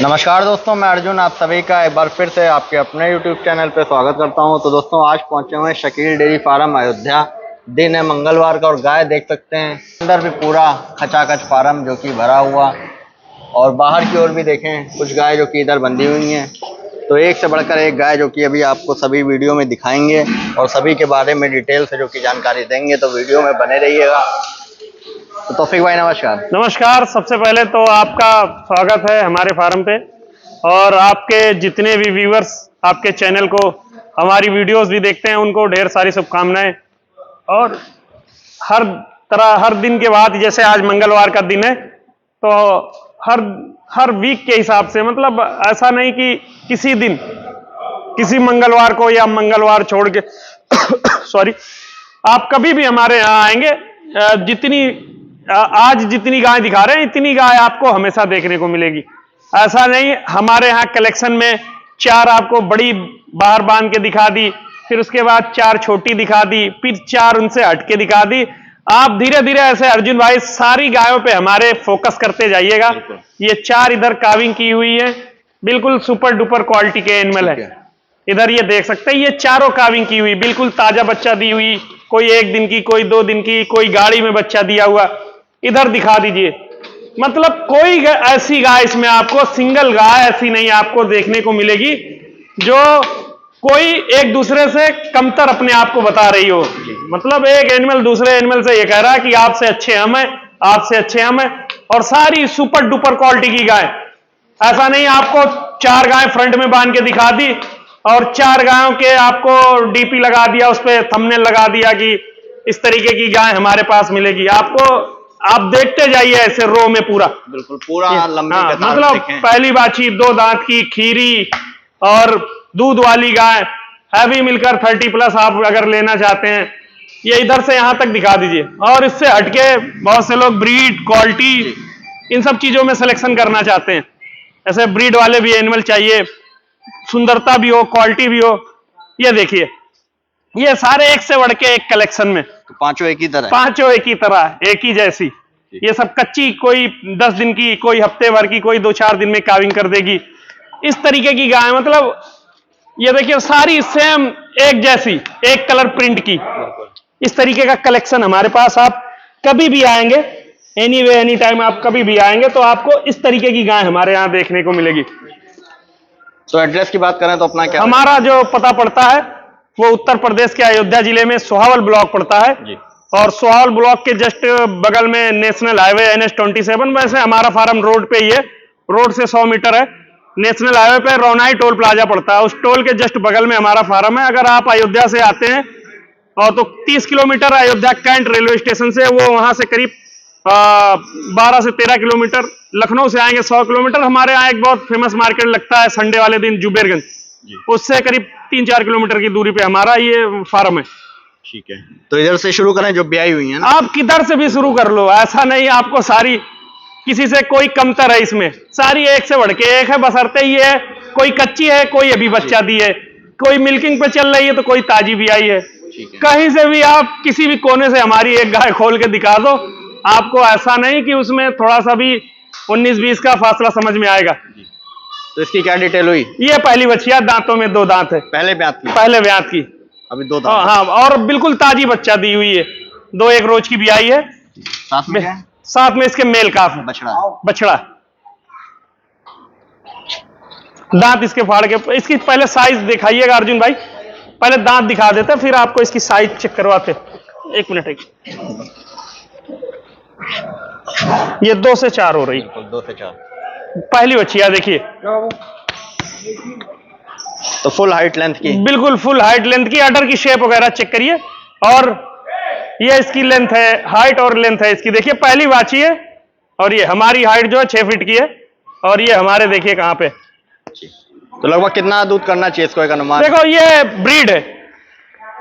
नमस्कार दोस्तों, मैं अर्जुन आप सभी का एक बार फिर से आपके अपने YouTube चैनल पे स्वागत करता हूं। तो दोस्तों आज पहुंचे हुए हैं शकील डेयरी फार्म अयोध्या। दिन है मंगलवार का और गाय देख सकते हैं अंदर भी पूरा खचाखच फार्म जो कि भरा हुआ, और बाहर की ओर भी देखें कुछ गाय जो कि इधर बंधी हुई हैं। तो एक से बढ़कर एक गाय जो कि अभी आपको सभी वीडियो में दिखाएंगे और सभी के बारे में डिटेल से जो कि जानकारी देंगे, तो वीडियो में बने रहिएगा। तो तौफीक भाई नमस्कार। नमस्कार। सबसे पहले तो आपका स्वागत है हमारे फार्म पे, और आपके जितने भी व्यूअर्स आपके चैनल को हमारी वीडियोस भी देखते हैं उनको ढेर सारी शुभकामनाएं। और हर दिन के बाद, जैसे आज मंगलवार का दिन है, तो हर वीक के हिसाब से, मतलब ऐसा नहीं कि किसी दिन किसी मंगलवार को या मंगलवार छोड़ के सॉरी, आप कभी भी हमारे यहाँ आएंगे, आज जितनी गाय दिखा रहे हैं इतनी गाय आपको हमेशा देखने को मिलेगी। ऐसा नहीं, हमारे यहाँ कलेक्शन में 4 आपको बड़ी बाहर बांध के दिखा दी, फिर उसके बाद 4 छोटी दिखा दी, फिर 4 उनसे हटके दिखा दी। आप धीरे धीरे ऐसे अर्जुन भाई सारी गायों पे हमारे फोकस करते जाइएगा। ये 4 इधर काविंग की हुई है, बिल्कुल सुपर डुपर क्वालिटी के एनिमल है। इधर ये देख सकते हैं, ये चारों काविंग की हुई, बिल्कुल ताजा बच्चा दी हुई, कोई 1 दिन की, कोई 2 दिन की, कोई गाड़ी में बच्चा दिया हुआ। इधर दिखा दीजिए, मतलब कोई ऐसी गाय इसमें आपको, सिंगल गाय ऐसी नहीं आपको देखने को मिलेगी जो कोई एक दूसरे से कमतर अपने आप को बता रही हो। मतलब एक एनिमल दूसरे एनिमल से ये कह रहा है कि आपसे अच्छे हम हैं, आपसे अच्छे हम हैं, और सारी सुपर डुपर क्वालिटी की गाय। ऐसा नहीं आपको 4 गाय फ्रंट में बांध के दिखा दी और 4 गायों के आपको डीपी लगा दिया, उस पर थंबनेल लगा दिया कि इस तरीके की गाय हमारे पास मिलेगी आपको। आप देखते जाइए ऐसे रो में पूरा, बिल्कुल पूरा लंबी कतार। मतलब पहली बाछी 2 दांत की खीरी और दूध वाली गाय, हैवी मिलकर 30+ आप अगर लेना चाहते हैं, ये इधर से यहां तक दिखा दीजिए। और इससे हटके बहुत से लोग ब्रीड, क्वालिटी, इन सब चीजों में सिलेक्शन करना चाहते हैं। ऐसे ब्रीड वाले भी एनिमल चाहिए, सुंदरता भी हो, क्वालिटी भी हो। ये देखिए, ये सारे एक से बढ़ के एक कलेक्शन में, तो पांचों एक ही तरह, पांचों एक ही तरह, एक ही जैसी। ये सब कच्ची, कोई 10 दिन की, कोई हफ्ते भर की, कोई 2-4 दिन में काविंग कर देगी, इस तरीके की गाय। मतलब ये देखिए सारी सेम एक जैसी, एक कलर प्रिंट की, इस तरीके का कलेक्शन हमारे पास। आप कभी भी आएंगे, एनी वे एनी टाइम आप कभी भी आएंगे, तो आपको इस तरीके की गाय हमारे यहाँ देखने को मिलेगी। तो एड्रेस की बात करें तो अपना क्या हमारा जो पता पड़ता है वो उत्तर प्रदेश के अयोध्या जिले में सोहावल ब्लॉक पड़ता है जी। और सोहावल ब्लॉक के जस्ट बगल में नेशनल हाईवे NH-27। वैसे हमारा फार्म रोड पे ही है, रोड से 100 मीटर है। नेशनल हाईवे पे रोनाई टोल प्लाजा पड़ता है, उस टोल के जस्ट बगल में हमारा फार्म है। अगर आप अयोध्या से आते हैं और तो 30 kilometre Ayodhya Cantt railway station से, वो वहां से करीब 12 से 13 किलोमीटर। लखनऊ से आएंगे 100 किलोमीटर। हमारे यहाँ एक बहुत फेमस मार्केट लगता है संडे वाले दिन, जुबेरगंज, उससे करीब 3-4 किलोमीटर की दूरी पे हमारा ये फार्म है। ठीक है, तो इधर से शुरू करें जो ब्याई हुई है ना? आप किधर से भी शुरू कर लो, ऐसा नहीं आपको सारी, किसी से कोई कमतर है इसमें, सारी एक से बढ़ के एक है। बशर्ते ये है, कोई कच्ची है, कोई अभी बच्चा दी है, कोई मिल्किंग पे चल रही है, तो कोई ताजी भी आई है। कहीं से भी आप किसी भी कोने से हमारी एक गाय खोल के दिखा दो, आपको ऐसा नहीं कि उसमें थोड़ा सा भी 19-20 का फासला समझ में आएगा। तो इसकी क्या डिटेल हुई? ये पहली बच्चिया, दांतों में 2 दांत है, पहले ब्यात की, पहले ब्यात की, अभी 2 दांत। हाँ, और बिल्कुल ताजी बच्चा दी हुई है, 2-1 रोज की भी आई है। साथ में इसके मेल काफ है, बछड़ा। दांत इसके फाड़ के, इसकी पहले साइज दिखाइएगा अर्जुन भाई, पहले दांत दिखा देते फिर आपको इसकी साइज चेक करवाते। 1 मिनट, ये 2 से 4 हो रही, 2 से 4 पहली बच्चिया देखिए। तो फुल हाइट लेंथ की, बिल्कुल फुल हाइट लेंथ की। अडर की शेप वगैरह चेक करिए, और ये इसकी लेंथ है, हाइट और लेंथ है इसकी। देखिए पहली बाछी है, और ये हमारी हाइट जो है 6 फीट की है, और ये हमारे देखिए कहां पे। तो लगभग कितना दूध करना चाहिए इसको, एक अनुमान? देखो ये ब्रीड है,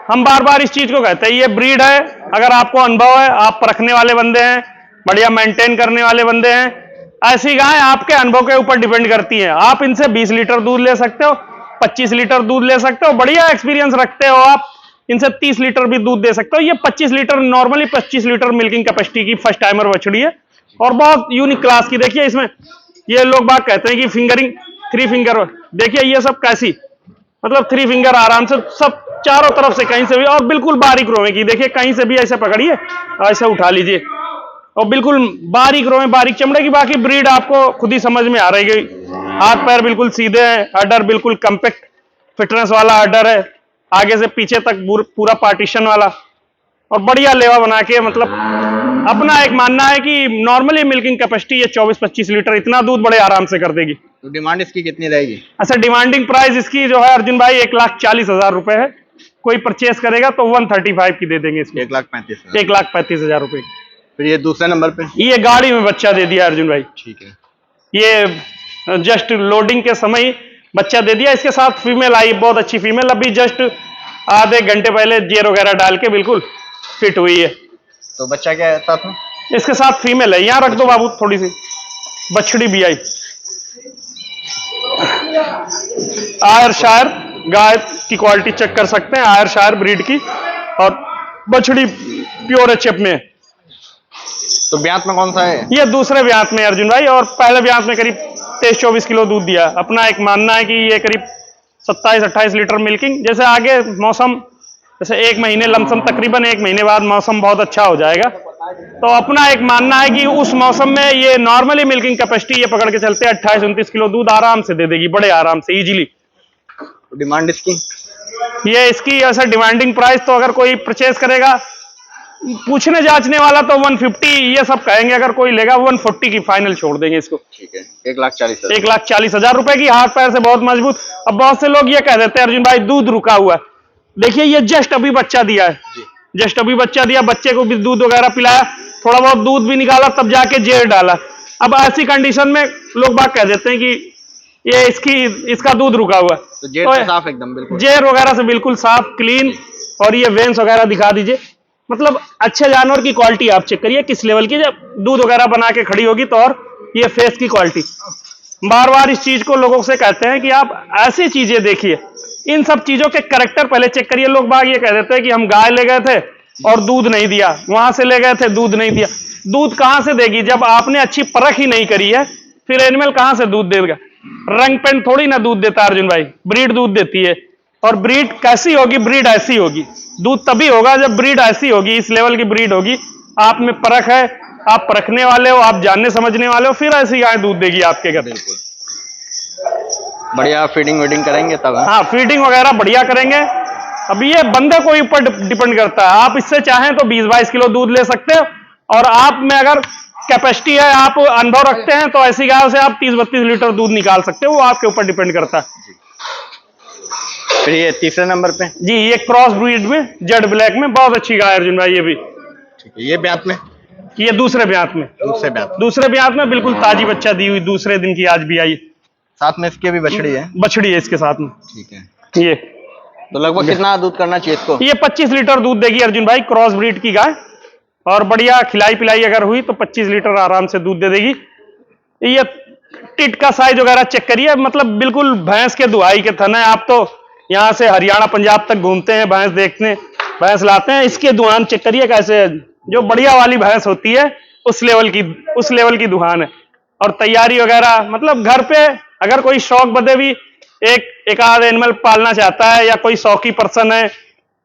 हम बार बार इस चीज को कहते हैं, ये ब्रीड है। अगर आपको अनुभव है, आप परखने वाले बंदे हैं, बढ़िया मेंटेन करने वाले बंदे हैं, ऐसी गाय आपके अनुभव के ऊपर डिपेंड करती है। आप इनसे 20 लीटर दूध ले सकते हो, 25 लीटर दूध ले सकते हो, बढ़िया एक्सपीरियंस रखते हो आप, इनसे 30 लीटर भी दूध दे सकते हो। ये 25 litre, normally 25 litre milking capacity की फर्स्ट टाइमर बछड़ी है, और बहुत यूनिक क्लास की। देखिए इसमें ये लोग बात कहते हैं कि फिंगरिंग 3 फिंगर, देखिए ये सब कैसी, मतलब 3 फिंगर आराम से सब चारों तरफ से कहीं से भी, और बिल्कुल बारीक रोवे की, देखिए कहीं से भी ऐसे पकड़िए, ऐसे उठा लीजिए, और बिल्कुल बारीक रोवे, बारीक चमड़े की। बाकी ब्रीड आपको खुद ही समझ में आ रही है, हाथ पैर बिल्कुल सीधे हैं, अडर बिल्कुल कम्पैक्ट फिटनेस वाला अडर है, आगे से पीछे तक पूरा पार्टीशन वाला, और बढ़िया लेवा बना के, मतलब अपना एक मानना है कि नॉर्मली मिल्किंग कैपेसिटी ये 24-25 लीटर इतना दूध बड़े आराम से कर देगी। तो डिमांड इसकी कितनी रहेगी? अच्छा, डिमांडिंग प्राइस इसकी जो है अर्जुन भाई 1,40,000 रुपए है। कोई परचेस करेगा तो 135 की दे देंगे इसको, 1,35,000। 1,35,000 रुपए। फिर ये दूसरे नंबर पे ये गाड़ी में बच्चा दे दिया अर्जुन भाई, ठीक है, ये जस्ट लोडिंग के समय ही बच्चा दे दिया। इसके साथ फीमेल आई, बहुत अच्छी फीमेल, अभी जस्ट आधे घंटे पहले जेर वगैरह डाल के बिल्कुल फिट हुई है। तो बच्चा क्या है साथ में? इसके साथ फीमेल है, यहाँ रख दो बाबू, थोड़ी सी बछड़ी भी आई। आयर शायर गाय की क्वालिटी चेक कर सकते हैं, आयर शायर ब्रीड की, और बछड़ी प्योर एचएफ में है। तो ब्यात में कौन सा है? ये दूसरे ब्यात में अर्जुन भाई, और पहले ब्यात में करीब 23-24 किलो दूध दिया। अपना एक मानना है कि ये करीब 27-28 लीटर मिल्किंग, जैसे आगे मौसम, जैसे 1 महीने लमसम, तकरीबन 1 महीने बाद मौसम बहुत अच्छा हो जाएगा, तो अपना एक मानना है कि उस मौसम में ये नॉर्मली मिल्किंग कैपेसिटी ये पकड़ के चलते 28-29 किलो दूध आराम से दे देगी, बड़े आराम से, इजीली। तो डिमांड इसकी? ये इसकी ऐसा डिमांडिंग प्राइस, तो अगर कोई परचेज करेगा, पूछने जांचने वाला तो 150 ये सब कहेंगे, अगर कोई लेगा 140 की फाइनल छोड़ देंगे इसको। ठीक है, 1,40,000। 1,40,000 रुपए की, हाथ पैर से बहुत मजबूत। अब बहुत से लोग ये कह देते हैं अर्जुन भाई दूध रुका हुआ है, देखिए ये जस्ट अभी बच्चा दिया है, जस्ट अभी बच्चा दिया, बच्चे को भी दूध वगैरह पिलाया, थोड़ा बहुत दूध भी निकाला, तब जाके जेर डाला। अब ऐसी कंडीशन में लोग बात कह देते हैं कि ये इसका दूध रुका हुआ है। तो जेर तो साफ एकदम, बिल्कुल जेर वगैरह से बिल्कुल साफ क्लीन, और ये वेंस वगैरह दिखा दीजिए, मतलब अच्छे जानवर की क्वालिटी आप चेक करिए किस लेवल की, जब दूध वगैरह बना के खड़ी होगी तो, और ये फेस की क्वालिटी। बार बार इस चीज को लोगों से कहते हैं कि आप ऐसी चीजें देखिए, इन सब चीजों के कैरेक्टर पहले चेक करिए। लोग बाग ये कह देते हैं कि हम गाय ले गए थे और दूध नहीं दिया, वहां से ले गए थे दूध नहीं दिया। दूध कहां से देगी जब आपने अच्छी परख ही नहीं करी है, फिर एनिमल कहां से दूध देगा? रंग पेंट थोड़ी ना दूध देता अर्जुन भाई, ब्रीड दूध देती है, और ब्रीड कैसी होगी? ब्रीड ऐसी होगी, दूध तभी होगा जब ब्रीड ऐसी होगी, इस लेवल की ब्रीड होगी, आप में परख है, आप परखने वाले हो, आप जानने समझने वाले हो, फिर ऐसी गाय दूध देगी आपके घर। बिल्कुल बढ़िया फीडिंग वीडिंग करेंगे तब। हाँ, फीडिंग वगैरह बढ़िया करेंगे। अब ये बंदे को ऊपर डिपेंड करता है, आप इससे चाहें तो 20-22 किलो दूध ले सकते हो, और आप में अगर कैपेसिटी है, आप अनुभव रखते हैं, तो ऐसी गायों से आप 30-32 लीटर दूध निकाल सकते हो, वो आपके ऊपर डिपेंड करता है। फिर ये तीसरे नंबर पे जी, ये क्रॉस ब्रीड में जेड ब्लैक में बहुत अच्छी गाय अर्जुन भाई, ये भी। ठीक है, ये ब्यात में? ये दूसरे ब्यात में, दूसरे ब्यात में बिल्कुल ताजी बच्चा दी हुई, दूसरे दिन की आज भी आई, साथ में इसकी भी बछड़ी है? बछड़ी है इसके साथ में। ठीक है, ये तो लगभग कितना दूध करना चाहिए इसको? ये 25 लीटर दूध देगी अर्जुन भाई, क्रॉस ब्रीड की गाय, और बढ़िया खिलाई पिलाई अगर हुई तो 25 लीटर आराम से दूध दे देगी। ये टिट का साइज वगैरह चेक करिए, मतलब बिल्कुल भैंस के दुहाई के थन है। आप तो यहाँ से हरियाणा पंजाब तक घूमते हैं भैंस देखने, भैंस लाते हैं, इसके दुहान चेक करिए कैसे है। जो बढ़िया वाली भैंस होती है उस लेवल की दुहान है। और तैयारी वगैरह, मतलब घर पे अगर कोई शौक बदे भी एक आध एनिमल पालना चाहता है, या कोई शौकी पर्सन है,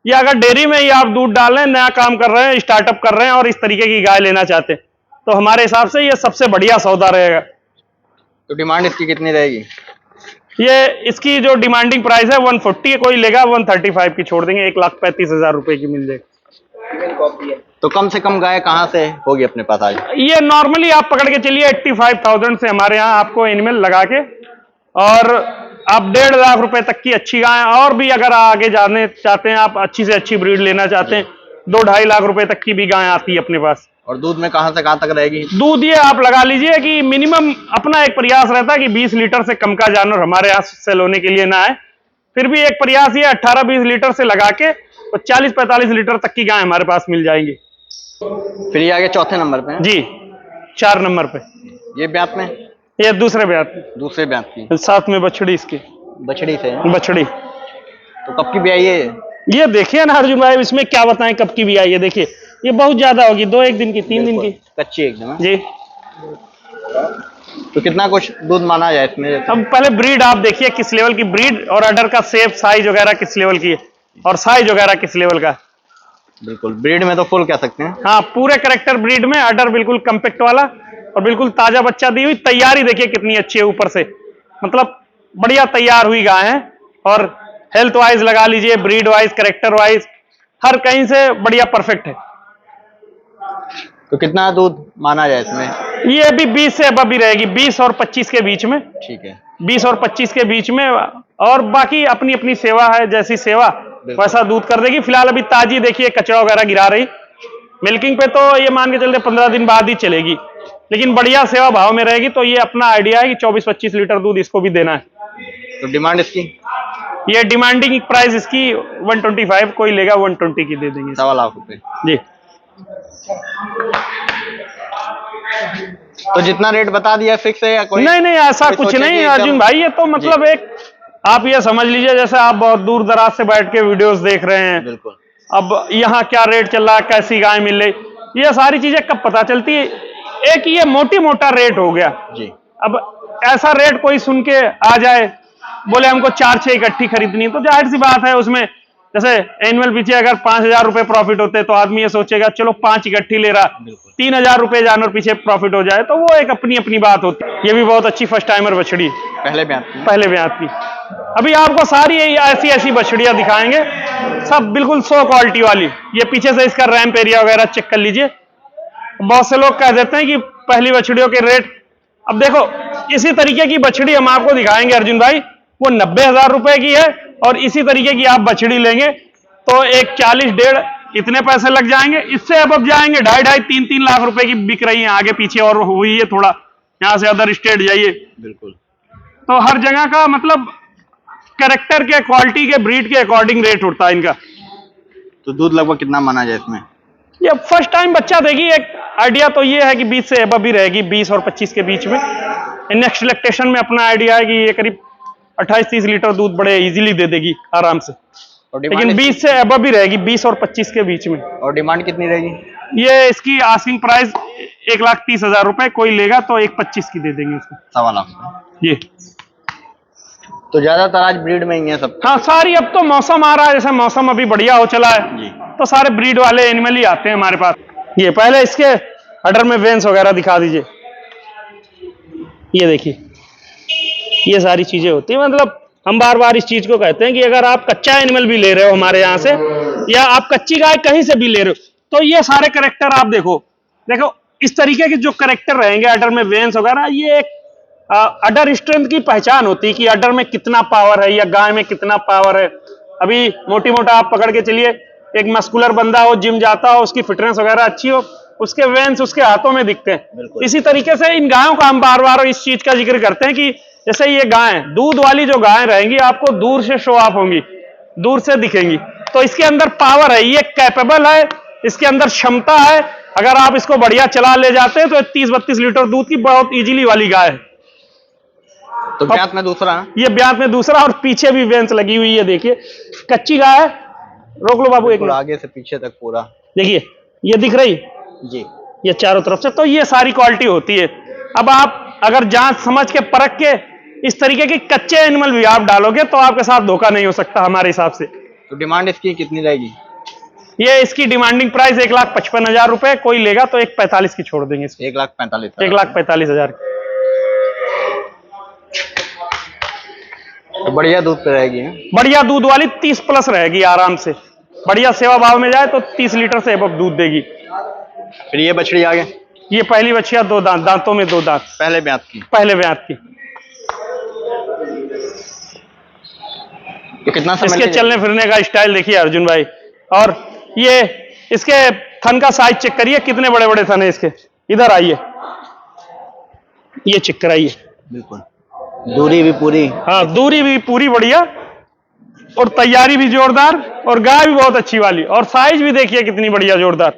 या अगर डेयरी में ही आप दूध डाल रहे हैं, नया काम कर रहे हैं, स्टार्टअप कर रहे हैं, और इस तरीके की गाय लेना चाहते हैं, तो हमारे हिसाब से ये सबसे बढ़िया सौदा रहेगा। तो डिमांड इसकी कितनी रहेगी? ये इसकी जो डिमांडिंग प्राइस है 140, कोई लेगा 135 की छोड़ देंगे, 1,35,000 रुपए की मिल जाएगी। तो कम से कम गाय कहाँ से होगी अपने पास आज? ये नॉर्मली आप पकड़ के चलिए 85,000 से हमारे यहाँ आपको एनिमल लगा के, और आप 1.5 लाख रुपए तक की अच्छी गाय, और भी अगर आगे जाने चाहते हैं, आप अच्छी से अच्छी ब्रीड लेना चाहते हैं, 2-2.5 लाख रुपए तक की भी गाय आती है अपने पास। और दूध में कहाँ से कहाँ तक रहेगी? दूध ये आप लगा लीजिए कि मिनिमम अपना एक प्रयास रहता है कि 20 लीटर से कम का जानवर हमारे यहाँ सेल होने के लिए ना आए, फिर भी एक प्रयास ये 18-20 लीटर से लगा के 40-45 लीटर तक की गाय हमारे पास मिल जाएंगी। फिर ये आगे चौथे नंबर पे है? जी, 4 नंबर पे। ये ब्यात में? ये दूसरे ब्यात में, दूसरे ब्यात की, साथ में बछड़ी इसकी, बछड़ी से है? बछड़ी। तो कब की ब्याई है ये देखिए ना अर्जुन भाई, इसमें क्या बताएं कब की भी आई है। देखिए ये बहुत ज्यादा होगी, 2-1 दिन की, 3 दिन की, कच्ची एकदम है? जी। तो कितना कुछ दूध माना जाए इसमें? अब पहले ब्रीड आप देखिए किस लेवल की ब्रीड और अडर का शेप साइज वगैरह किस लेवल की है और साइज वगैरह किस लेवल का। बिल्कुल ब्रीड में तो फुल कह सकते हैं। हाँ पूरे करेक्टर ब्रीड में, अडर बिल्कुल कम्पैक्ट वाला और बिल्कुल ताजा बच्चा दी हुई। तैयारी देखिए कितनी अच्छी है ऊपर से, मतलब बढ़िया तैयार हुई गाय है। और हेल्थ वाइज लगा लीजिए, ब्रीड वाइज, करेक्टर वाइज, हर कहीं से बढ़िया परफेक्ट है। तो कितना दूध माना जाए इसमें? ये अभी 20 से अब भी रहेगी, 20 और 25 के बीच में। ठीक है, 20 और 25 के बीच में। और बाकी अपनी अपनी सेवा है, जैसी सेवा वैसा दूध कर देगी। फिलहाल अभी ताजी देखिए कचरा वगैरह गिरा रही। मिल्किंग पे तो ये मान के चलते 15 दिन बाद ही चलेगी, लेकिन बढ़िया सेवा भाव में रहेगी। तो ये अपना आइडिया है कि 24-25 लीटर दूध इसको भी देना है। तो डिमांड इसकी? ये डिमांडिंग प्राइस इसकी 125, कोई लेगा 120 की दे देंगे। 1.25 लाख रुपए जी। तो जितना रेट बता दिया फिक्स है या कोई? नहीं नहीं, ऐसा कोई कुछ सोचे नहीं कि अर्जुन एकदम- भाई। ये तो मतलब एक आप ये समझ लीजिए जैसे आप बहुत दूर दराज से बैठ के वीडियोस देख रहे हैं। बिल्कुल। अब यहाँ क्या रेट चल रहा है, कैसी गाय मिल रही, ये सारी चीजें कब पता चलती है? एक ये मोटी मोटा रेट हो गया जी। अब ऐसा रेट कोई सुन के आ जाए, बोले हमको 4-6 इकट्ठी खरीदनी है, तो जाहिर सी बात है उसमें जैसे एनुअल पीछे अगर 5,000 रुपए प्रॉफिट होते तो आदमी ये सोचेगा चलो 5 इकट्ठी ले रहा, 3,000 रुपए जानवर पीछे प्रॉफिट हो जाए, तो वो एक अपनी अपनी बात होती है। ये भी बहुत अच्छी फर्स्ट टाइमर बछड़ी, पहले ब्यात की? पहले ब्यात की। अभी आपको सारी ऐसी ऐसी बछड़ियां दिखाएंगे, सब बिल्कुल 100 क्वालिटी वाली। ये पीछे से इसका रैंप एरिया वगैरह चेक कर लीजिए। बहुत से लोग कह देते हैं कि पहली बछड़ियों के रेट, अब देखो इसी तरीके की बछड़ी हम आपको दिखाएंगे अर्जुन भाई, वो 90,000 रुपए की है। और इसी तरीके की आप बछड़ी लेंगे तो एक 40-1.5 इतने पैसे लग जाएंगे। इससे अब जाएंगे 2.5-2.5, 3-3 लाख रुपए की बिक रही है आगे पीछे, और हुई है थोड़ा यहां से अदर स्टेट जाइए। बिल्कुल। तो हर जगह का मतलब कैरेक्टर के, क्वालिटी के, ब्रीड के अकॉर्डिंग रेट उठता है इनका। तो दूध लगभग कितना माना जाए इसमें? ये फर्स्ट टाइम बच्चा देगी, एक आइडिया तो ये है कि 20 से अब भी रहेगी, 20 और 25 के बीच में। नेक्स्ट लैक्टेशन में अपना आइडिया है कि ये करीब 28-30 लीटर दूध बड़े इजीली दे देगी आराम से। और लेकिन 20 से अब भी रहेगी, 20 और 25 के बीच में। और डिमांड कितनी रहेगी? ये इसकी आस्किंग प्राइस 1,30,000 रुपए, कोई लेगा तो 1,25 की दे देंगे उसको। 1.25 लाख रुपए। ये तो ज्यादातर आज ब्रीड में ही है सब? हाँ सारी, अब तो मौसम आ रहा है, जैसे मौसम अभी बढ़िया हो चला है जी। तो सारे ब्रीड वाले एनिमल ही आते हैं हमारे पास। ये पहले इसके अडर में वेंस वगैरह दिखा दीजिए। ये देखिए, ये सारी चीजें होती है। मतलब हम बार बार इस चीज को कहते हैं कि अगर आप कच्चा एनिमल भी ले रहे हो हमारे यहाँ से, या आप कच्ची गाय कहीं से भी ले रहे हो, तो ये सारे करेक्टर आप देखो इस तरीके के जो करेक्टर रहेंगे अडर में वेंस वगैरह, ये एक अडर स्ट्रेंथ की पहचान होती है कि अडर में कितना पावर है या गाय में कितना पावर है। अभी मोटी मोटा आप पकड़ के चलिए, एक मस्कुलर बंदा हो, जिम जाता हो, उसकी फिटनेस वगैरह अच्छी हो, उसके वेंस उसके हाथों में दिखते हैं। इसी तरीके से इन गायों का हम बार बार इस चीज का जिक्र करते हैं कि जैसे ये गाय, दूध वाली जो गाय रहेंगी, आपको दूर से शो ऑफ होंगी, दूर से दिखेंगी, तो इसके अंदर पावर है, ये कैपेबल है, इसके अंदर क्षमता है। अगर आप इसको बढ़िया चला ले जाते हैं तो 30-32 लीटर दूध की बहुत इजीली वाली गाय है। तो ब्यात में दूसरा है? ये ब्यात में दूसरा, और पीछे भी वेंस लगी हुई है। देखिए कच्ची गाय है, रोक लो बाबू एक मिनट, आगे से पीछे तक पूरा देखिए ये दिख रही जी, ये चारों तरफ से। तो ये सारी क्वालिटी होती है। अब आप अगर जांच समझ के परख के इस तरीके के कच्चे एनिमल भी आप डालोगे तो आपके साथ धोखा नहीं हो सकता हमारे हिसाब से। तो डिमांड इसकी कितनी रहेगी? ये इसकी डिमांडिंग प्राइस 1,55,000 रुपए, कोई लेगा तो 1,45 की छोड़ देंगे इसको। 1,45,000। 1,45,000। तो बढ़िया दूध पे रहेगी? बढ़िया दूध वाली 30 प्लस रहेगी आराम से। बढ़िया सेवा भाव में जाए तो 30 लीटर से अब दूध देगी। फिर ये बछड़ी आगे? ये पहली बछिया 2 दांत, दांतों में 2 दांत, पहले ब्यात की? पहले ब्यात की। तो कितना समय इसके लगेगा? चलने फिरने का स्टाइल देखिए अर्जुन भाई, और ये इसके थन का साइज चेक करिए, कितने बड़े बड़े थन है इसके। इधर आइए, ये चेक कराइए। बिल्कुल, दूरी भी पूरी? हाँ दूरी भी पूरी बढ़िया, और तैयारी भी जोरदार, और गाय भी बहुत अच्छी वाली, और साइज भी देखिए कितनी बढ़िया जोरदार।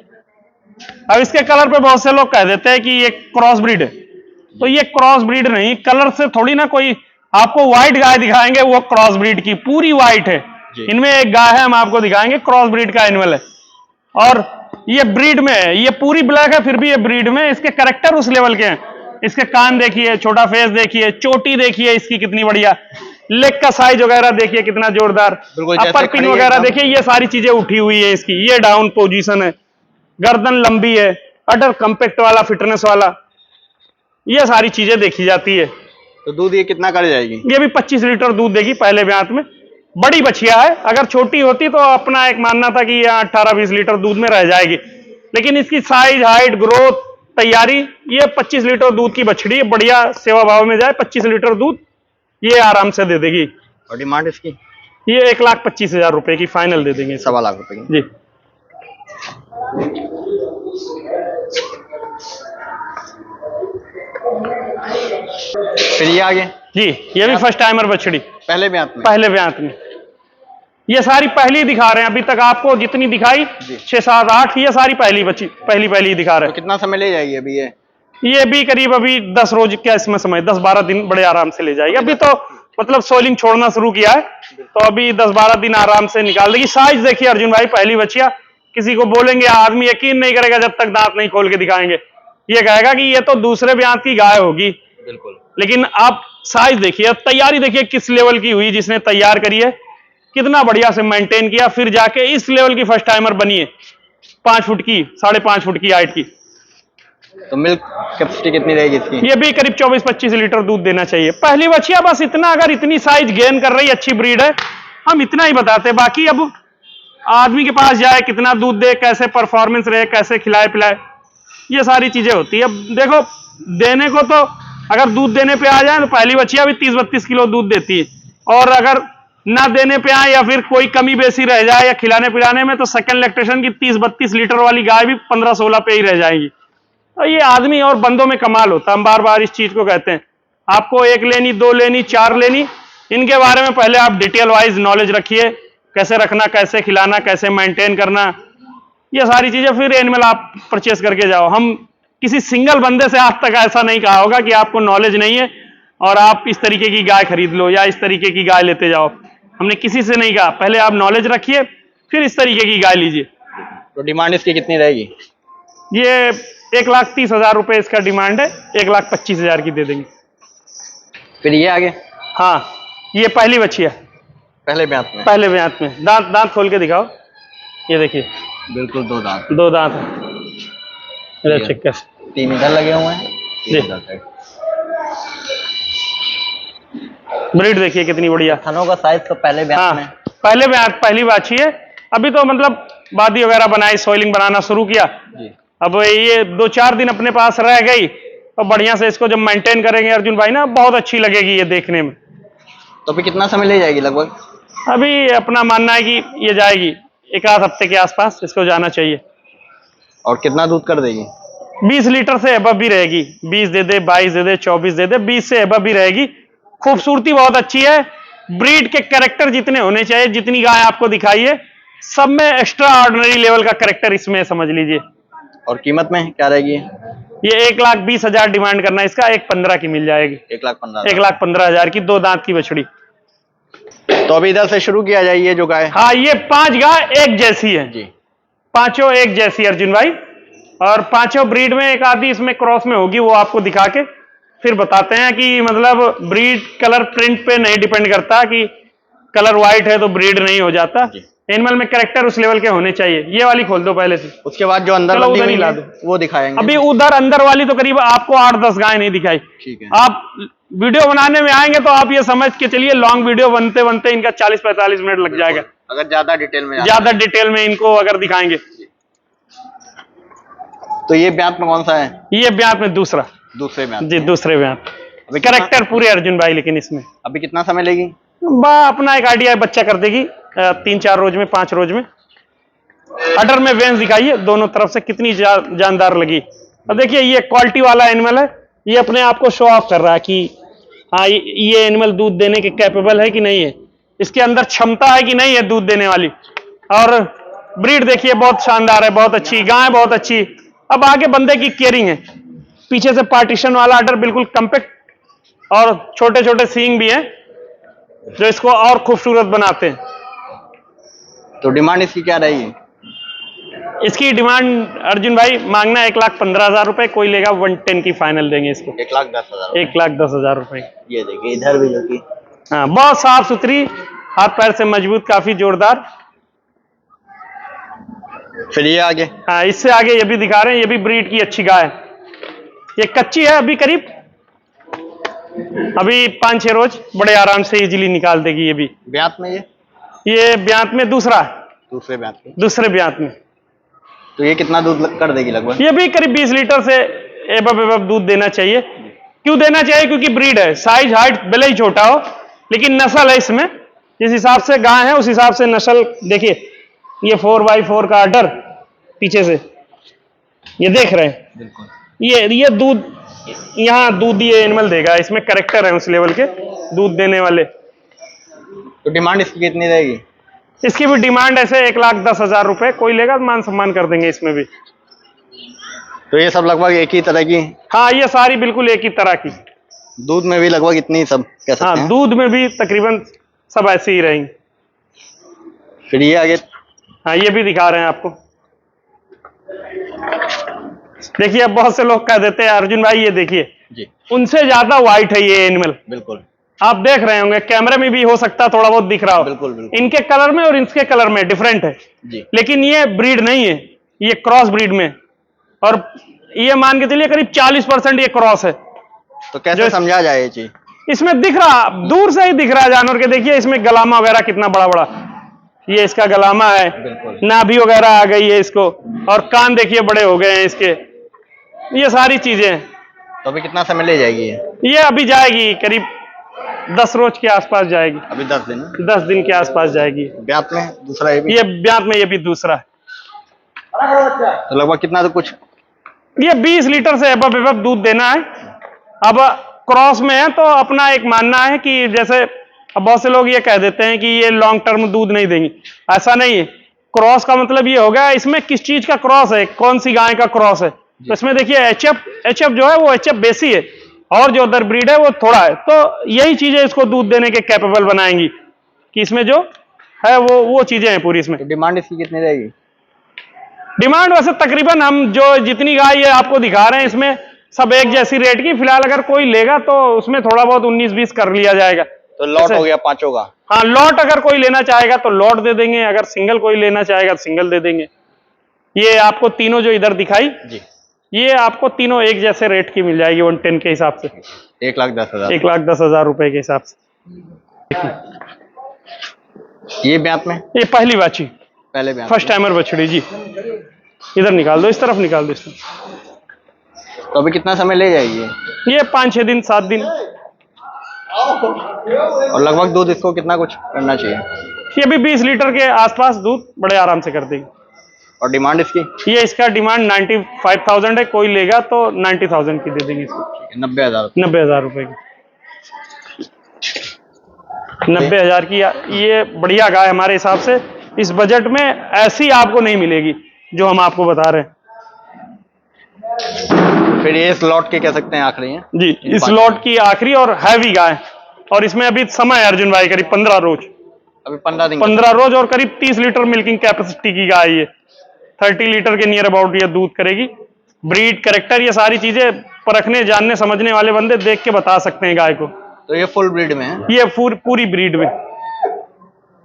अब इसके कलर पे बहुत से लोग कह देते हैं कि ये क्रॉस ब्रीड है, तो ये क्रॉस ब्रीड नहीं, कलर से थोड़ी ना कोई। आपको व्हाइट गाय दिखाएंगे वो क्रॉस ब्रीड की, पूरी व्हाइट है। इनमें एक गाय है हम आपको दिखाएंगे क्रॉस ब्रीड का एनिमल है, और ये ब्रीड में है, ये पूरी ब्लैक है फिर भी ये ब्रीड में। इसके कैरेक्टर उस लेवल के हैं। इसके कान देखिए, छोटा फेस देखिए, चोटी देखिए इसकी कितनी बढ़िया, लेग का साइज वगैरह देखिए कितना जोरदार, बिल्कुल जैसे अपर पिन खड़ी है वगैरह एकदम। देखिए, ये सारी चीजें उठी हुई है इसकी, ये डाउन पोजीशन है, गर्दन लंबी है, अडर कंपैक्ट वाला, फिटनेस वाला, ये सारी चीजें देखी जाती है। तो दूध ये कितना कर जाएगी? ये भी 25 लीटर दूध देगी पहले ब्यात में। बड़ी बछिया है, अगर छोटी होती तो अपना एक मानना था कि यह 18-20 लीटर दूध में रह जाएगी, लेकिन इसकी साइज, हाइट, ग्रोथ, तैयारी, ये 25 लीटर दूध की बछड़ी है। बढ़िया सेवा भाव में जाए 25 लीटर दूध ये आराम से दे देगी। और डिमांड इसकी? ये 1,25,000 रुपए की फाइनल दे देंगे। 1.25 लाख रुपए की। जी। फिर ये आगे जी, ये भी फर्स्ट टाइमर बछड़ी, पहले ब्यात में? पहले ब्यात में। ये सारी पहली दिखा रहे हैं अभी तक आपको, जितनी दिखाई जी। 6, 7, 8, ये सारी पहली बच्ची, पहली दिखा रहे तो कितना समय ले जाएगी अभी ये? हैं। ये भी करीब अभी 10 रोज क्या इसमें समय, 10-12 दिन बड़े आराम से ले जाएगी। अभी तो मतलब सोलिंग छोड़ना शुरू किया है, तो अभी 10-12 दिन आराम से निकाल देगी। साइज देखिए अर्जुन भाई, पहली बच्चिया, किसी को बोलेंगे आदमी यकीन नहीं करेगा जब तक दांत नहीं खोल के दिखाएंगे, ये कहेगा कि ये तो दूसरे ब्यात की गाय होगी। बिल्कुल। लेकिन आप साइज देखिए, तैयारी देखिए किस लेवल की हुई, जिसने तैयार करी है कितना बढ़िया से मेंटेन किया, फिर जाके इस लेवल की फर्स्ट टाइमर बनी है। 5 फुट की, 5.5 फुट की हाइट की। तो मिल्क कैपेसिटी कितनी रहेगी इसकी? ये भी करीब 24-25 लीटर दूध देना चाहिए। पहली बच्चिया बस इतना, अगर इतनी साइज गेन कर रही, अच्छी ब्रीड है, हम इतना ही बताते, बाकी अब आदमी के पास जाए, कितना दूध दे, कैसे परफॉर्मेंस रहे, कैसे खिलाए पिलाए, ये सारी चीजें होती है। अब देखो देने को तो अगर दूध देने पे आ जाए तो पहली बच्चिया भी 30-32 किलो दूध देती है, और अगर ना देने पे आए या फिर कोई कमी बेसी रह जाए या खिलाने पिलाने में, तो सेकंड लैक्टेशन की 30-32 लीटर वाली गाय भी 15-16 पे ही रह जाएगी। तो ये आदमी और बंदों में कमाल होता है। हम बार बार इस चीज को कहते हैं, आपको 1 लेनी, 2 लेनी, 4 लेनी, इनके बारे में पहले आप डिटेल वाइज नॉलेज रखिए, कैसे रखना, कैसे खिलाना, कैसे मेंटेन करना, ये सारी चीजें, फिर एनिमल आप परचेस करके जाओ। हम किसी सिंगल बंदे से आज तक ऐसा नहीं कहा होगा कि आपको नॉलेज नहीं है और आप इस तरीके की गाय खरीद लो या इस तरीके की गाय लेते जाओ। हमने किसी से नहीं कहा, पहले आप नॉलेज रखिए, फिर इस तरीके की गाय लीजिए। तो डिमांड इसकी कितनी रहेगी? ये 1,30,000 रुपए इसका डिमांड है, 1,25,000 की दे देंगे। फिर ये आगे हाँ, ये पहली बच्ची है, पहले ब्यात में? पहले ब्यात में। दांत खोल के दिखाओ, ये देखिए बिल्कुल 2 दांत। 2 दांत है। इधर चेक कर, 3 इधर लगे हुए हैं, 3 जी। इधर साइड। ब्रीड देखिए कितनी बढ़िया। थनों का साइज तो पहले ब्यात हाँ, में? पहले ब्यात, पहली बाछी है। अभी तो मतलब बादी वगैरह बनाई, सॉइलिंग बनाना शुरू किया। जी। अब ये 2-4 दिन अपने पास रह गई, तो बढ़िया से इसको जब मेंटेन करेंगे अर्जुन भाई ना, बहुत अच्छी लगेगी ये देखने में। तो अभी कितना समय ले जाएगी लगभग? अभी अपना मानना है कि ये जाएगी 1-आध हफ्ते के आसपास, इसको जाना चाहिए। और कितना दूध कर देगी? 20 लीटर से एबव भी रहेगी। 20 दे दे, 22 दे दे, 24 दे दे, 20 से एबव भी रहेगी। खूबसूरती बहुत अच्छी है। ब्रीड के कैरेक्टर जितने होने चाहिए, जितनी गाय आपको दिखाई है, सब में एक्स्ट्रा ऑर्डिनरी लेवल का कैरेक्टर इसमें समझ लीजिए। और कीमत में क्या रहेगी? ये 1,20,000 डिमांड करना, इसका 1,15,000 की मिल जाएगी। 1,15,000। 1,15,000 की 2 दांत की बछड़ी। तो अभी इधर से शुरू किया जाए ये जो गाय? हाँ, ये 5 गाय एक जैसी है जी। पांचों एक जैसी अर्जुन भाई, और पांचों ब्रीड में एक आधी इसमें क्रॉस में होगी, वो आपको दिखा के फिर बताते हैं कि मतलब ब्रीड कलर प्रिंट पे नहीं डिपेंड करता कि कलर व्हाइट है तो ब्रीड नहीं हो जाता। एनिमल में कैरेक्टर उस लेवल के होने चाहिए। ये वाली खोल दो पहले से, उसके बाद जो अंदर चलो बंधी उधर ही हुई ला है, दो। वो दिखाएंगे। अभी उधर अंदर वाली तो करीब आपको 8-10 गाय नहीं दिखाई। ठीक है। आप वीडियो बनाने में आएंगे तो आप ये समझ के चलिए लॉन्ग वीडियो बनते बनते इनका 40-45 मिनट लग जाएगा, अगर ज्यादा डिटेल में ज्यादा डिटेल में इनको अगर दिखाएंगे। तो ये ब्यात में कौन सा है? ये ब्यात में दूसरा, दूसरे ब्यात जी में। दूसरे ब्यात। अभी कितना- कैरेक्टर पूरे अर्जुन भाई, लेकिन इसमें अभी कितना समय लेगी? अपना एक आइडिया बच्चा कर देगी 3-4 रोज में, 5 रोज में। अडर में वेंस दिखाइए दोनों तरफ से कितनी जानदार लगी। अब देखिए ये क्वालिटी वाला एनिमल है, ये अपने आप को शो ऑफ कर रहा है कि हाँ ये एनिमल दूध देने के कैपेबल है कि नहीं है, इसके अंदर क्षमता है कि नहीं है दूध देने वाली। और ब्रीड देखिए बहुत शानदार है, बहुत अच्छी गाय, बहुत अच्छी। अब आगे बंदे की केयरिंग है, पीछे से पार्टीशन वाला अडर बिल्कुल कंपैक्ट, और छोटे छोटे सींग भी हैं जो इसको और खूबसूरत बनाते हैं। तो डिमांड इसकी क्या रहेगी? इसकी डिमांड अर्जुन भाई मांगना 1,15,000 रुपए, कोई लेगा 110 की फाइनल देंगे इसको। 1,10,000। 1,10,000 रुपए। ये देखिए इधर भी जो कि हाँ, बहुत साफ सुथरी, हाथ पैर से मजबूत, काफी जोरदार। फिर ये आगे हाँ, इससे आगे ये भी दिखा रहे हैं, ये भी ब्रीड की अच्छी गाय है। ये कच्ची है अभी, करीब अभी 5-6 रोज बड़े आराम से इजीली निकाल देगी ये भी। ब्यात में ये ब्यात में दूसरा है, दूसरे ब्यात में। दूसरे ब्यात में। तो ये कितना दूध कर देगी लगभग? ये भी करीब 20 लीटर से एबव दूध देना चाहिए। क्यों देना चाहिए? क्योंकि ब्रीड है, साइज हाइट भले ही छोटा हो, लेकिन नस्ल है इसमें। जिस हिसाब से गाय है उस हिसाब से नस्ल देखिए। ये 4x4 का अडर पीछे से ये देख रहे हैं। बिल्कुल। ये दूध, यहाँ दूध ये एनिमल देगा, इसमें करेक्टर है उस लेवल के दूध देने वाले। तो डिमांड इसकी कितनी रहेगी? इसकी भी डिमांड ऐसे 1,10,000 रुपए, कोई लेगा तो मान सम्मान कर देंगे इसमें भी। तो ये सब लगभग एक ही तरह की? हाँ, ये सारी बिल्कुल एक ही तरह की। दूध में भी लगभग इतनी सब कह सकते हैं? हाँ, दूध में भी तकरीबन सब ऐसे ही रहेंगे। फिर ये आगे हाँ, ये भी दिखा रहे हैं आपको। देखिए, अब बहुत से लोग कह देते हैं अर्जुन भाई ये देखिए जी, उनसे ज्यादा व्हाइट है ये एनिमल। बिल्कुल। आप देख रहे होंगे, कैमरे में भी हो सकता है थोड़ा बहुत दिख रहा हो। बिल्कुल बिल्कुल। इनके कलर में और इसके कलर में डिफरेंट है जी। लेकिन ये ब्रीड नहीं है, ये क्रॉस ब्रीड में। और ये मान के चलिए करीब 40% ये क्रॉस है। तो कैसे समझा जाए ये चीज? इसमें दिख रहा, दूर से ही दिख रहा है जानवर के। देखिए इसमें गलामा वगैरह कितना बड़ा बड़ा, ये इसका गलामा है, बिल्कुल। नाभि वगैरह आ गई है इसको, और कान देखिए बड़े हो गए हैं इसके। ये सारी चीजें हैं। तो अभी कितना समय ले जाएगी ये अभी जाएगी करीब 10 रोज के आसपास जाएगी। अभी 10 दिन? 10 दिन के आसपास जाएगी। ब्यात में दूसरा ये भी? ये ब्यात में ये भी दूसरा है। तो लगभग कितना? तो कुछ ये 20 लीटर से एबव दूध देना है। अब क्रॉस में है तो अपना एक मानना है कि जैसे अब बहुत से लोग ये कह देते हैं कि ये लॉन्ग टर्म दूध नहीं देंगी। ऐसा नहीं है। क्रॉस का मतलब ये होगा इसमें किस चीज का क्रॉस है, कौन सी गाय का क्रॉस है। तो इसमें देखिए एचएफ जो है वो एचएफ बेसी है, और जो अदर ब्रीड है वो थोड़ा है। तो यही चीजें इसको दूध देने के कैपेबल बनाएंगी कि इसमें जो है वो चीजें हैं पूरी इसमें। तो डिमांड इसकी कितनी रहेगी? डिमांड वैसे तकरीबन हम जो जितनी गाय ये आपको दिखा रहे हैं इसमें सब एक जैसी रेट की। फिलहाल अगर कोई लेगा तो उसमें थोड़ा बहुत 19-20 कर लिया जाएगा। तो लॉट हो गया पांचों का? हाँ, लॉट अगर कोई लेना चाहेगा तो लॉट दे देंगे, अगर सिंगल कोई लेना चाहेगा तो सिंगल दे देंगे। ये आपको तीनों जो इधर दिखाई जी, ये आपको तीनों एक जैसे रेट की मिल जाएगी 110 के हिसाब से। 1,10,000। 1,10,000 रुपए के हिसाब से। ये ब्यात में? ये पहली बाछी, पहले ब्यात फर्स्ट टाइमर बछड़ी जी। इधर निकाल दो, इस तरफ निकाल दो, इस तरफ। तो अभी कितना समय ले जाएगी ये 5-6 दिन 7 दिन। और लगभग दूध इसको कितना कुछ करना चाहिए? ये भी 20 लीटर के आसपास दूध बड़े आराम से कर देगी। और डिमांड इसकी? ये इसका डिमांड 95,000 है, कोई लेगा तो 90,000 की दे देंगे इसको। 90,000? 90,000 रुपए की। 90,000 की ये बढ़िया गाय हमारे हिसाब से इस बजट में ऐसी आपको नहीं मिलेगी जो हम आपको बता रहे हैं। फिर ये इस लॉट के कह सकते हैं आखिरी है जी, इस लॉट की आखिरी और हैवी गाय। और इसमें अभी समय है अर्जुन भाई करीब 15 रोज। अभी 15 दिन? 15 रोज और करीब 30 लीटर मिल्किंग कैपेसिटी की गाय ये। 30 लीटर के नियर अबाउट ये दूध करेगी। ब्रीड, कैरेक्टर, ये सारी चीजें परखने जानने समझने वाले बंदे देख के बता सकते हैं गाय को। तो ये फुल ब्रीड में है? ये पूरी ब्रीड में।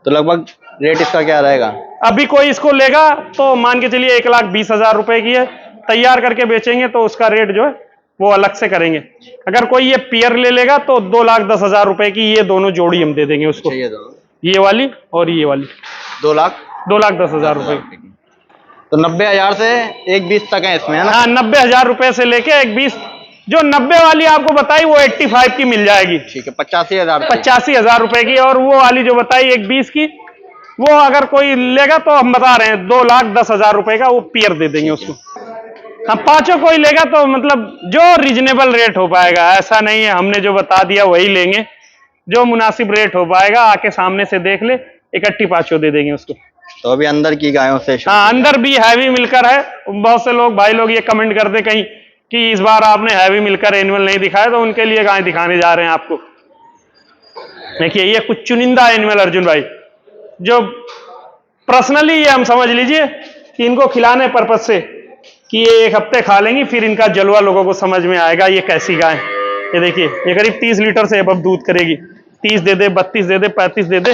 तो लगभग रेट इसका क्या रहेगा? अभी कोई इसको लेगा तो मान के चलिए 1,20,000 रुपए की है। तैयार करके बेचेंगे तो उसका रेट जो है वो अलग से करेंगे। अगर कोई ये पियर ले लेगा तो 2,10,000 रुपए की ये दोनों जोड़ी हम दे देंगे उसको। ये वाली और ये वाली 2,10,000 रुपए। तो 90,000 से 1,20 तक है इसमें, है ना? हाँ, 90,000 रुपए से लेके 1,20। जो 90 वाली आपको बताई वो 85 की मिल जाएगी। ठीक है, 85,000? 85,000 रुपए की। और वो वाली जो बताई 1,20 की, वो अगर कोई लेगा तो हम बता रहे हैं 2,10,000 रुपए का वो पियर दे देंगे उसको। हाँ, पांचों कोई लेगा तो मतलब जो रीजनेबल रेट हो पाएगा। ऐसा नहीं है हमने जो बता दिया वही लेंगे, जो मुनासिब रेट हो पाएगा आके सामने से देख ले, इकट्ठी पांचों दे देंगे उसको। तो अभी अंदर की गायों से? हाँ, अंदर भी हैवी मिलकर है। बहुत से लोग भाई लोग ये कमेंट करते कहीं कि इस बार आपने हैवी मिलकर एनिमल नहीं दिखाया, तो उनके लिए गाय दिखाने जा रहे हैं आपको। देखिए ये कुछ चुनिंदा एनिमल अर्जुन भाई, जो पर्सनली ये हम समझ लीजिए कि इनको खिलाने पर्पज से कि ये 1 हफ्ते खा लेंगी, फिर इनका जलवा लोगों को समझ में आएगा ये कैसी गाय है। ये देखिए, ये करीब 30 लीटर से अब दूध करेगी। 30 दे दे, 32 दे दे, 35 दे दे।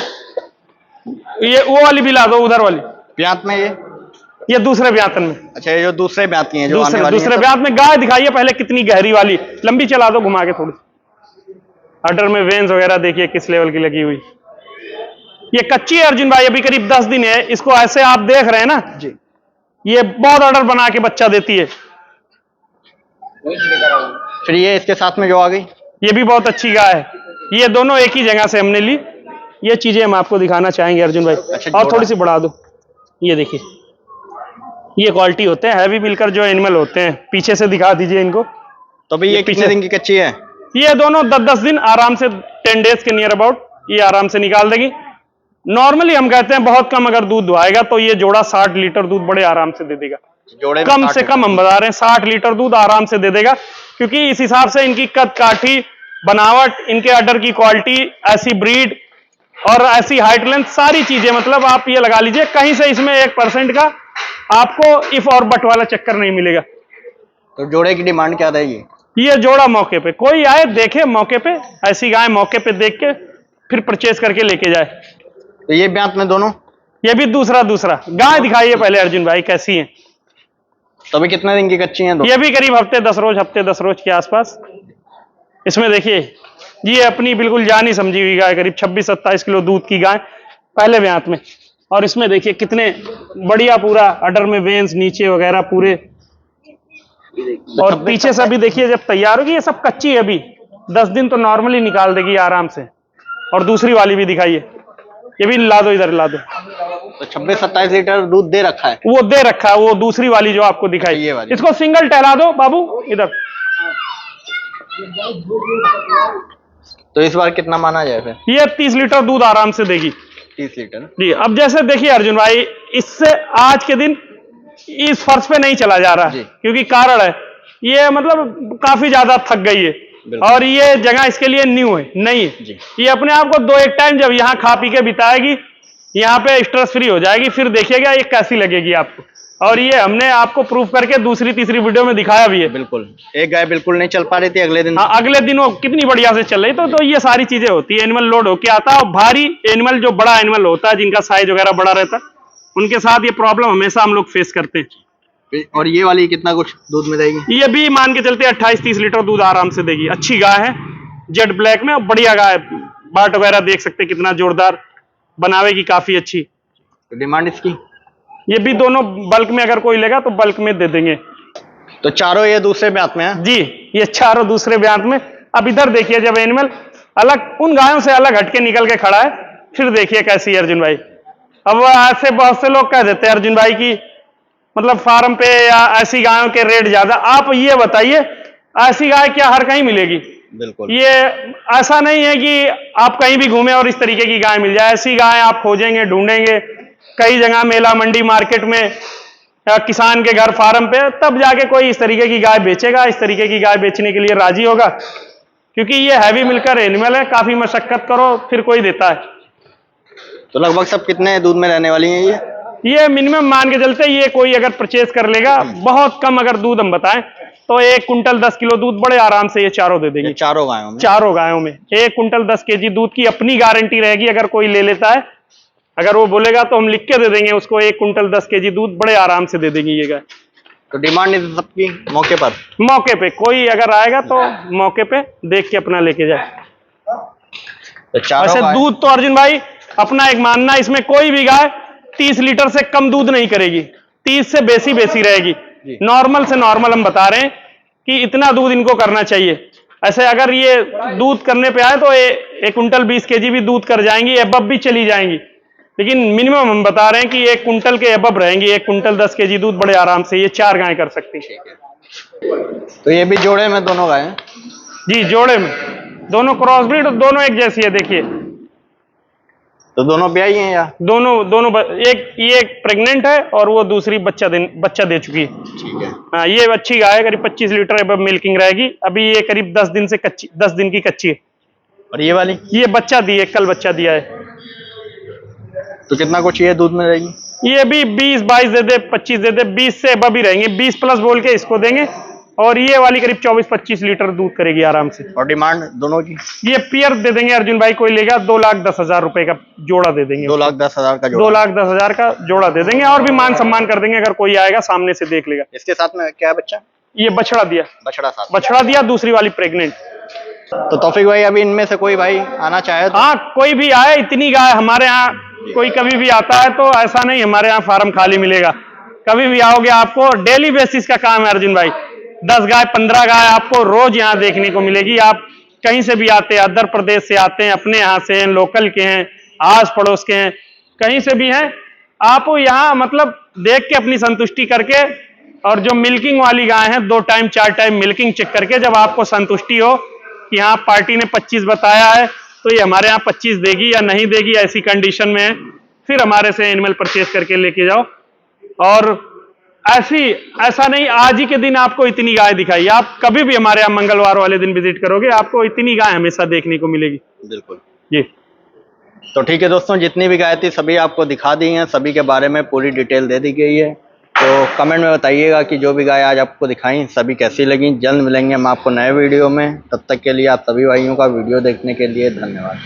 ये वो वाली भी ला दो, उधर वाली ब्यात में ये दूसरे ब्यातन में। अच्छा, ये जो दूसरे ब्यात की हैं जो आने वाली दूसरे हैं, ब्यात में गाय दिखाइए पहले कितनी गहरी वाली, लंबी चला दो घुमा के थोड़ी। अडर में वेन्स वगैरह देखिए किस लेवल की लगी हुई। ये कच्ची है अर्जुन भाई, अभी करीब 10 दिन है। इसको ऐसे आप देख रहे हैं ना जी, ये बहुत अडर बना के बच्चा देती है। फिर ये इसके साथ में जो आ गई, ये भी बहुत अच्छी गाय है। ये दोनों एक ही जगह से हमने ली। ये चीजें हम आपको दिखाना चाहेंगे अर्जुन भाई। अच्छा, और थोड़ी सी बढ़ा दो। ये देखिए, ये क्वालिटी होते हैं हैवी मिलकर जो एनिमल होते हैं। पीछे से दिखा दीजिए इनको। तो भाई ये कितने दिन की कच्ची है? ये दोनों 10-10 दिन आराम से, 10 डेज के नियर अबाउट ये आराम से निकाल देगी। नॉर्मली हम कहते हैं बहुत कम अगर दूध दुहाएगा तो ये जोड़ा 60 लीटर दूध बड़े आराम से दे देगा। जोड़े कम से कम हम बता रहे हैं 60 लीटर दूध आराम से दे देगा, क्योंकि इस हिसाब से इनकी कद काठी, बनावट, इनके अडर की क्वालिटी, ऐसी ब्रीड और ऐसी हाइट लेंथ, सारी चीजें, मतलब आप ये लगा लीजिए कहीं से इसमें 1% का आपको इफ और बट वाला चक्कर नहीं मिलेगा। तो जोड़े की डिमांड क्या रहेगी? ये जोड़ा मौके पे कोई आए देखे, मौके पे ऐसी गाय मौके पे देख के फिर परचेज करके लेके जाए। तो ये ब्यात में दोनों, ये भी दूसरा गाय दिखाइए पहले अर्जुन भाई कैसी है। तो अभी कितने दिन की कच्ची हैं? ये भी करीब हफ्ते 10 रोज के आसपास। इसमें देखिए, ये अपनी बिल्कुल जानी समझी हुई गाय, करीब 26-27 किलो दूध की गाय पहले ब्यात में। और इसमें देखिए कितने बढ़िया, पूरा अडर में वेन्स नीचे वगैरह पूरे। और पीछे से भी देखिए जब तैयार होगी, ये सब कच्ची है अभी, 10 दिन तो नॉर्मली निकाल देगी आराम से। और दूसरी वाली भी दिखाइए, ये भी ला दो, इधर ला दो। तो 26-27 लीटर दूध दे रखा है, वो दे रखा है, वो दूसरी वाली जो आपको दिखाई, ये वाली। इसको सिंगल टहला दो बाबू इधर। तो इस बार कितना माना जाए फिर? ये 30 लीटर दूध आराम से देगी। 30 लीटर जी। अब जैसे देखिए अर्जुन भाई, इससे आज के दिन इस फर्श पे नहीं चला जा रहा है, क्योंकि कारण है ये मतलब काफी ज्यादा थक गई है और ये जगह इसके लिए न्यू है, नहीं है। ये अपने आप को 2-1 टाइम जब यहाँ खा पी के बिताएगी, यहाँ पे स्ट्रेस फ्री हो जाएगी, फिर देखिएगा ये कैसी लगेगी आपको। और ये हमने आपको प्रूफ करके दूसरी तीसरी वीडियो में दिखाया भी है। बिल्कुल, एक गाय बिल्कुल नहीं चल पा रही थी, अगले दिन हाँ, अगले दिन वो कितनी बढ़िया से चल रही। तो ये सारी चीजें होती है। एनिमल लोड होके आता है और भारी एनिमल, जो बड़ा एनिमल होता है जिनका साइज वगैरह बड़ा रहता है, उनके साथ ये प्रॉब्लम हमेशा हम लोग फेस करते हैं। और ये वाली कितना कुछ दूध में देगी? ये भी मान के चलते 28-30 लीटर दूध आराम से देगी। अच्छी गाय है, जेड ब्लैक में, बढ़िया गाय। बाट वगैरह देख सकते कितना जोरदार, बनावे की काफी अच्छी। तो डिमांड इसकी? ये भी दोनों बल्क में अगर कोई लेगा तो बल्क में दे देंगे। तो चारों ये दूसरे ब्यात में है? जी, ये चारों दूसरे ब्यात में। अब इधर देखिए, जब एनिमल अलग उन गायों से अलग हटके निकल के खड़ा है, फिर देखिए कैसी है अर्जुन भाई। अब ऐसे बहुत से लोग कह देते हैं अर्जुन भाई की मतलब फार्म पे या ऐसी गायों के रेट ज्यादा। आप ये बताइए, ऐसी गाय क्या हर कहीं मिलेगी? बिल्कुल। ये ऐसा नहीं है कि आप कहीं भी घूमे और इस तरीके की गाय मिल जाए। ऐसी गाय आप खोजेंगे, ढूंढेंगे कई जगह, मेला, मंडी, मार्केट में, या किसान के घर, फार्म पे, तब जाके कोई इस तरीके की गाय बेचेगा। इस तरीके की गाय बेचने के लिए राजी होगा, क्योंकि ये हैवी मिलकर एनिमल है, काफी मशक्कत करो फिर कोई देता है। तो लगभग सब कितने दूध में रहने वाली हैं ये मिनिमम मान के चलते, ये कोई अगर परचेज कर लेगा, बहुत कम अगर दूध हम बताएं तो 1 कुंटल 10 किलो दूध बड़े आराम से ये चारों दे देंगे। चारों गायों में? चारों गायों में 1 कुंटल 10 केजी दूध की अपनी गारंटी रहेगी। अगर कोई ले लेता है, अगर वो बोलेगा तो हम लिख के दे देंगे उसको, 1 कुंटल 10 केजी दूध बड़े आराम से दे देंगे ये गाय। तो डिमांड इस सबकी मौके पर? मौके पे कोई अगर आएगा तो मौके पे देख के अपना लेके जाए। तो चारों वैसे दूध तो अर्जुन भाई अपना एक मानना, इसमें कोई भी गाय 30 लीटर से कम दूध नहीं करेगी, 30 से बेसी रहेगी। नॉर्मल से नॉर्मल हम बता रहे हैं कि इतना दूध इनको करना चाहिए। ऐसे अगर ये दूध करने पे आए तो 1 कुंटल 20 केजी भी दूध कर जाएंगी, एबब भी चली जाएंगी, लेकिन मिनिमम हम बता रहे हैं कि 1 कुंटल के एबब रहेंगी। 1 कुंटल 10 केजी दूध बड़े आराम से ये 4 गायें कर सकती हैं। तो ये भी जोड़े में दोनों गायें? जी, जोड़े में, दोनों क्रॉस ब्रीड, दोनों एक जैसी है। देखिए, तो दोनों ब्याही हैं या? दोनों ये एक प्रेग्नेंट है और वो दूसरी बच्चा दे चुकी है। ठीक है। हाँ, ये अच्छी गाय है, करीब 25 लीटर एबब मिल्किंग रहेगी। अभी ये करीब 10 दिन की कच्ची है। और ये वाली? ये बच्चा दिए, कल बच्चा दिया है। तो कितना कुछ ये दूध में रहेगी? ये भी 20-22 दे दे, 25 दे दे, 20 से अब ही रहेंगे, 20 प्लस बोल के इसको देंगे। और ये वाली करीब 24-25 लीटर दूध करेगी आराम से। और डिमांड दोनों की? ये पियर दे देंगे अर्जुन भाई, कोई लेगा 2,10,000 रुपए का जोड़ा दे देंगे। 2,10,000 का जोड़ा? 2,10,000 का जोड़ा दे देंगे, और भी मान सम्मान कर देंगे अगर कोई आएगा सामने से देख लेगा। इसके साथ में क्या है बच्चा? ये बछड़ा दिया, बछड़ा साथ? बछड़ा दिया, दूसरी वाली प्रेग्नेंट। तो तौफीक भाई अभी इनमें से कोई भाई आना चाहे तो? हाँ, कोई भी आए, इतनी गाय हमारे यहाँ कोई कभी भी आता है तो ऐसा नहीं हमारे यहाँ फार्म खाली मिलेगा। कभी भी आओगे आपको डेली बेसिस का काम है अर्जुन भाई। 10 गाय 15 गाय आपको रोज यहाँ देखने को मिलेगी। आप कहीं से भी आते हैं, आंध्र प्रदेश से आते हैं, अपने यहाँ से हैं, लोकल के हैं, आस पड़ोस के हैं, कहीं से भी हैं, आप यहाँ मतलब देख के अपनी संतुष्टि करके, और जो मिल्किंग वाली गाय है 2 टाइम 4 टाइम मिल्किंग चेक करके जब आपको संतुष्टि हो कि हाँ पार्टी ने 25 बताया है तो ये हमारे यहाँ 25 देगी या नहीं देगी, ऐसी कंडीशन में है, फिर हमारे से एनिमल परचेज करके लेके जाओ। और ऐसा नहीं आज ही के दिन आपको इतनी गाय दिखाई, आप कभी भी हमारे यहाँ मंगलवार वाले दिन विजिट करोगे आपको इतनी गाय हमेशा देखने को मिलेगी। बिल्कुल जी। तो ठीक है दोस्तों, जितनी भी गाय थी सभी आपको दिखा दी हैं, सभी के बारे में पूरी डिटेल दे दी गई है। तो कमेंट में बताइएगा कि जो भी गाय आज आपको दिखाई सभी कैसी लगी। जल्द मिलेंगे हम आपको नए वीडियो में, तब तक के लिए आप सभी भाइयों का वीडियो देखने के लिए धन्यवाद।